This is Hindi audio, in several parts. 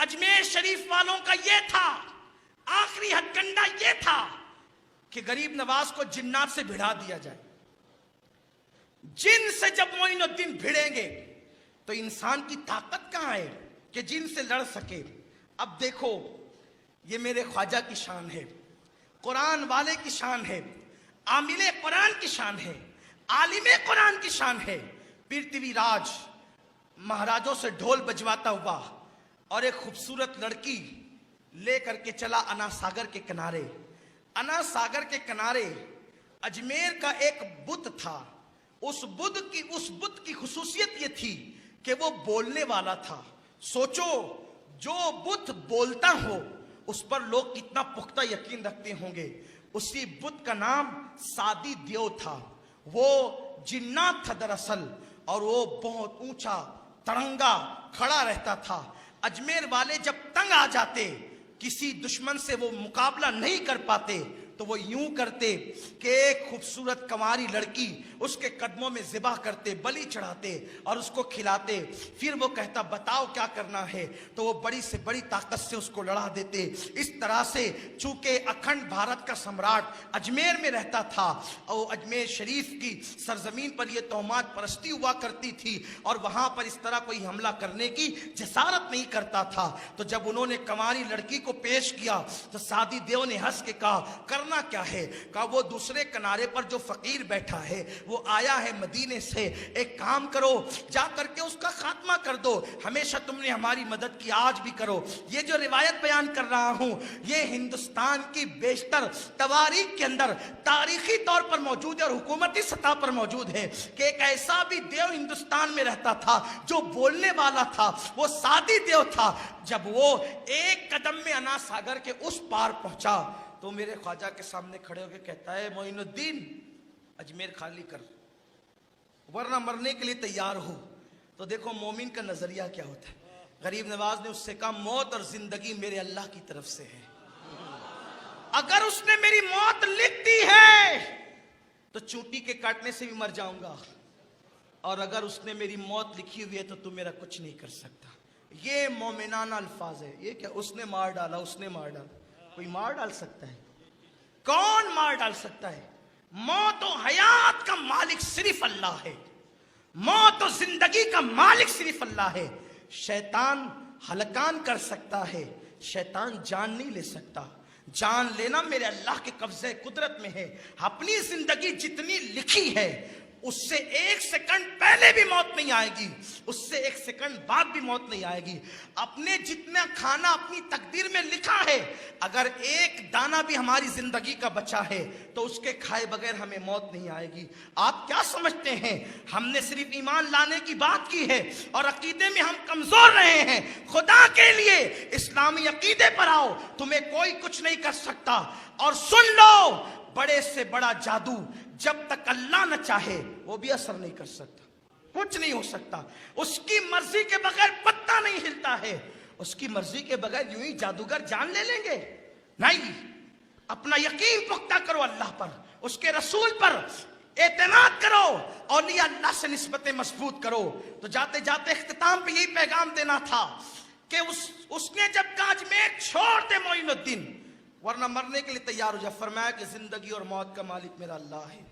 अजमेर शरीफ वालों का ये था, आखिरी हथकंडा ये था कि गरीब नवाज को जिन्नात से भिड़ा दिया जाए। जिन से जब मोइनुद्दीन भिड़ेंगे तो इंसान की ताकत कहां है कि जिन से लड़ सके। अब देखो, ये मेरे ख्वाजा की शान है, कुरान वाले की शान है, आमिले कुरान की शान है, आलिमे कुरान की शान है। पृथ्वीराज महाराजों से ढोल बजवाता हुआ और एक खूबसूरत लड़की लेकर के चला अना सागर के किनारे। अना सागर के किनारे अजमेर का एक बुत था। उस बुत की खुसूसियत ये थी कि वो बोलने वाला था। सोचो, जो बुत बोलता हो उस पर लोग कितना पुख्ता यकीन रखते होंगे। उसी बुत का नाम सादी देव था। वो जिन्नात था दरअसल, और वो बहुत ऊंचा तरंगा खड़ा रहता था। अजमेर वाले जब तंग आ जाते, किसी दुश्मन से वो मुकाबला नहीं कर पाते, तो वो यूं करते कि एक खूबसूरत कंवारी लड़की उसके कदमों में ज़िबा करते, बलि चढ़ाते और उसको खिलाते। फिर वो कहता बताओ क्या करना है, तो वो बड़ी से बड़ी ताकत से उसको लड़ा देते। इस तरह से चूंकि अखंड भारत का सम्राट अजमेर में रहता था और अजमेर शरीफ की सरजमीन पर यह तोहमात परस्ती हुआ करती थी और वहां पर इस तरह कोई हमला करने की जसारत नहीं करता था। तो जब उन्होंने कंवारी लड़की को पेश किया तो सादी देव ने हंस के कहा करना क्या है। कहा वो दूसरे किनारे पर जो फकीर बैठा है वो आया है मदीने से, एक काम करो जा करके उसका खात्मा कर दो। हमेशा तुमने हमारी मदद की, आज भी करो। ये जो रिवायत बयान कर रहा हूं ये हिंदुस्तान की बेशतर तवारीख के अंदर तारीखी तौर पर मौजूद है और हुकूमती सतह पर मौजूद है कि एक ऐसा भी देव हिंदुस्तान में रहता था जो बोलने वाला था, वो सादी देव था। जब वो एक कदम में अना सागर के उस पार पहुंचा तो मेरे ख्वाजा के सामने खड़े होकर कहता है मोइनुद्दीन अजमेर खाली कर वरना मरने के लिए तैयार हो। तो देखो मोमिन का नजरिया क्या होता है। गरीब नवाज ने उससे कहा मौत और जिंदगी मेरे अल्लाह की तरफ से है, अगर उसने मेरी मौत लिख दी है तो चूंटी के काटने से भी मर जाऊंगा, और अगर उसने मेरी मौत लिखी हुई है तो तू मेरा कुछ नहीं कर सकता। ये मोमिनाना अल्फाज है। ये क्या उसने मार डाला, उसने मार डाला, कोई मार डाल सकता है? कौन मार डाल सकता है? मौत और हयात का मालिक सिर्फ अल्लाह है, मौत और जिंदगी का मालिक सिर्फ अल्लाह है। शैतान हलकान कर सकता है, शैतान जान नहीं ले सकता। जान लेना मेरे अल्लाह के कब्जे कुदरत में है। अपनी जिंदगी जितनी लिखी है उससे एक सेकंड पहले भी मौत नहीं आएगी, उससे एक सेकंड बाद भी मौत नहीं आएगी। अपने जितना खाना अपनी तकदीर में लिखा है, अगर एक दाना भी हमारी जिंदगी का बचा है तो उसके खाए बगैर हमें मौत नहीं आएगी। आप क्या समझते हैं हमने सिर्फ ईमान लाने की बात की है और अकीदे में हम कमजोर रहे हैं? खुदा के लिए इस्लामी अकीदे पर आओ, तुम्हें कोई कुछ नहीं कर सकता। और सुन लो, बड़े से बड़ा जादू जब तक अल्लाह न चाहे वो भी असर नहीं कर सकता, कुछ नहीं हो सकता। उसकी मर्जी के बगैर पत्ता नहीं हिलता है। उसकी मर्जी के बगैर यूं ही जादूगर जान ले लेंगे? नहीं। अपना यकीन पुख्ता करो अल्लाह पर, उसके रसूल पर एतमाद करो और ये अल्लाह से निस्बतें मजबूत करो। तो जाते जाते इख्तिताम पे यही पैगाम देना था कि उसने जब काज में छोड़ दे मोइनुद्दीन, वरना मरने के लिए तैयार हो जा। फरमाया कि जिंदगी और मौत का मालिक मेरा अल्लाह है।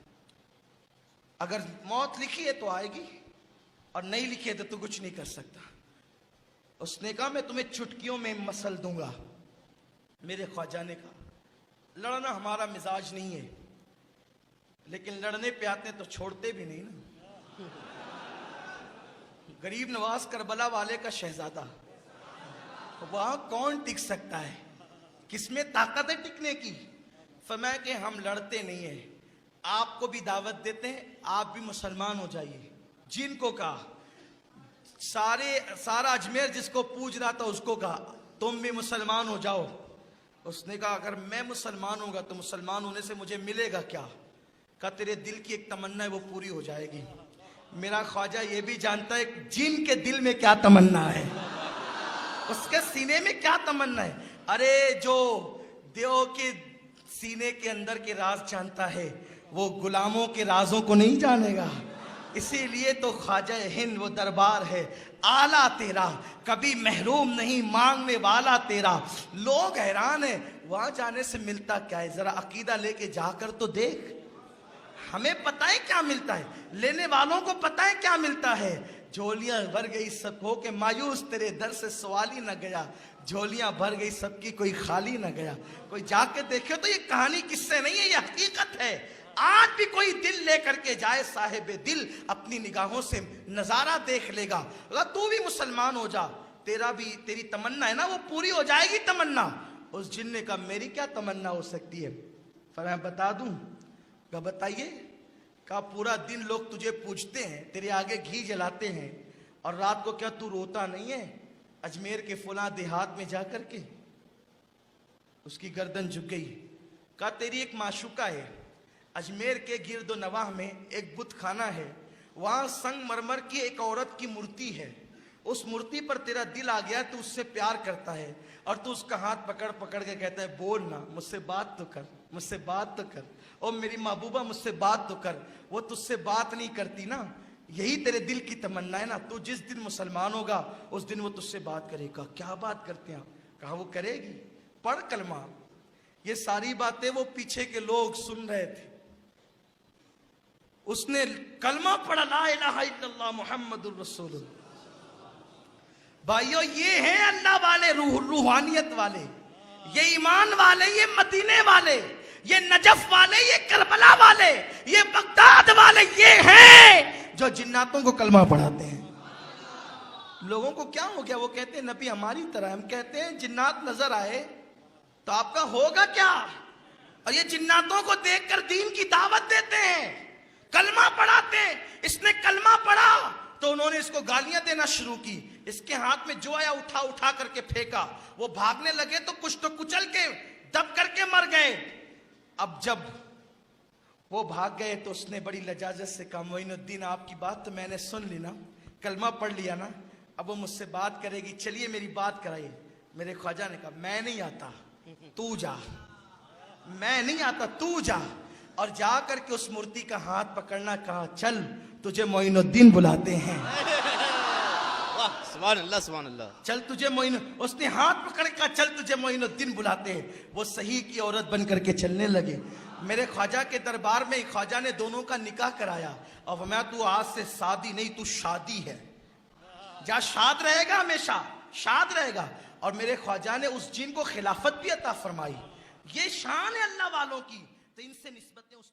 अगर मौत लिखी है तो आएगी और नहीं लिखी है तो तू कुछ नहीं कर सकता। उसने कहा मैं तुम्हें चुटकियों में मसल दूंगा। मेरे ख्वाजा ने कहा लड़ना हमारा मिजाज नहीं है, लेकिन लड़ने पे आते तो छोड़ते भी नहीं ना। गरीब नवाज करबला वाले का शहजादा, वहां कौन टिक सकता है? किसमें ताकत है टिकने की? फरमाया कि हम लड़ते नहीं है, आपको भी दावत देते हैं, आप भी मुसलमान हो जाइए। जिनको कहा सारा अजमेर जिसको पूज रहा था उसको कहा तुम भी मुसलमान हो जाओ। उसने कहा अगर मैं मुसलमान होगा तो मुसलमान होने से मुझे मिलेगा क्या? कहा तेरे दिल की एक तमन्ना है वो पूरी हो जाएगी। मेरा ख्वाजा ये भी जानता है जिन के दिल में क्या तमन्ना है, उसके सीने में क्या तमन्ना है। अरे जो देव के सीने के अंदर के राज जानता है वो गुलामों के राजों को नहीं जानेगा। इसीलिए तो ख्वाजा हिंद वो दरबार है आला तेरा, कभी महरूम नहीं मांगने वाला तेरा। लोग हैरान है वहां जाने से मिलता क्या है, जरा अकीदा लेके जाकर तो देख। हमें पता है क्या मिलता है, लेने वालों को पता है क्या मिलता है। झोलियां भर गई सब हो के मायूस, तेरे दर से सवाल ही न गया। झोलियां भर गई सबकी, कोई खाली न गया। कोई जाके देखे तो ये कहानी किससे नहीं है, ये हकीकत है। आज भी कोई दिल लेकर के जाए साहिब दिल, अपनी निगाहों से नजारा देख लेगा। अगर तू भी मुसलमान हो जा, तेरा भी, तेरी तमन्ना है ना वो पूरी हो जाएगी तमन्ना। उस जिन ने कहा मेरी क्या तमन्ना हो सकती है, फरमाया बता दूं। कहा बताइए। कहा पूरा दिन लोग तुझे पूछते हैं, तेरे आगे घी जलाते हैं, और रात को क्या तू रोता नहीं है अजमेर के फुला देहात में जाकर के। उसकी गर्दन झुक गई। कहा तेरी एक माशुका है, अजमेर के गिरदो नवाह में एक बुत खाना है, वहां संगमरमर की एक औरत की मूर्ति है। उस मूर्ति पर तेरा दिल आ गया, तू उससे प्यार करता है, और तू उसका हाथ पकड़ पकड़ के कहता है बोल ना, मुझसे बात तो कर, मुझसे बात तो कर, ओ मेरी महबूबा मुझसे बात तो कर। वो तुझसे बात नहीं करती ना, यही तेरे दिल की तमन्ना है ना। तू जिस दिन मुसलमान होगा उस दिन वो तुझसे बात करेगा। क्या बात करते हैं? कहा वो करेगी, पढ़ कलमा। ये सारी बातें वो पीछे के लोग सुन रहे थे। उसने कलमा पढ़ा, ला इलाहा इल्लल्लाह मुहम्मदुर रसूलुल्लाह। भाइयों ये हैं अल्लाह वाले, रूहानियत वाले, ये ईमान वाले, ये मदीने वाले, ये नजफ वाले, ये करबला वाले, ये बगदाद वाले, ये हैं जो जिन्नातों को कलमा पढ़ाते हैं। लोगों को क्या हो गया, वो कहते हैं नबी हमारी तरह। हम कहते हैं जिन्नात नजर आए तो आपका होगा क्या, और ये जिन्नातों को देखकर दीन की दावत देते हैं, कलमा पढ़ाते हैं। इसने कलमा पढ़ा तो उन्होंने इसको गालियां देना शुरू की। इसके हाथ में जो आया उठा उठा करके फेंका। वो भागने लगे तो कुछ तो कुचल के दब करके मर गए। अब जब वो भाग गए तो उसने बड़ी लजाजत से कहा मोइनुद्दीन आपकी बात तो मैंने सुन ली ना, कलमा पढ़ लिया ना, अब वो मुझसे बात करेगी, चलिए मेरी बात कराइए। मेरे ख्वाजा ने कहा मैं नहीं आता, तू जा। मैं नहीं आता, तू जा। और जा करके उस मूर्ति का हाथ पकड़ना, कहा चल तुझे मोइनुद्दीन बुलाते हैं। सुभान अल्लाह, सुभान अल्लाह। चल तुझे उसने हाथ पकड़ कर चल तुझे मोइनुद्दीन बुलाते हैं। वो सही की औरत बन करके चलने लगे। मेरे ख्वाजा के दरबार में ख्वाजा ने दोनों का निकाह कराया और फरमाया तू आज से शादी नहीं, तू शादी है, जा शाद रहेगा, हमेशा शाद रहेगा। और मेरे ख्वाजा ने उस जिन को खिलाफत भी अता फरमाई। ये शान है अल्लाह वालों की, तो इनसे निस्बतें उस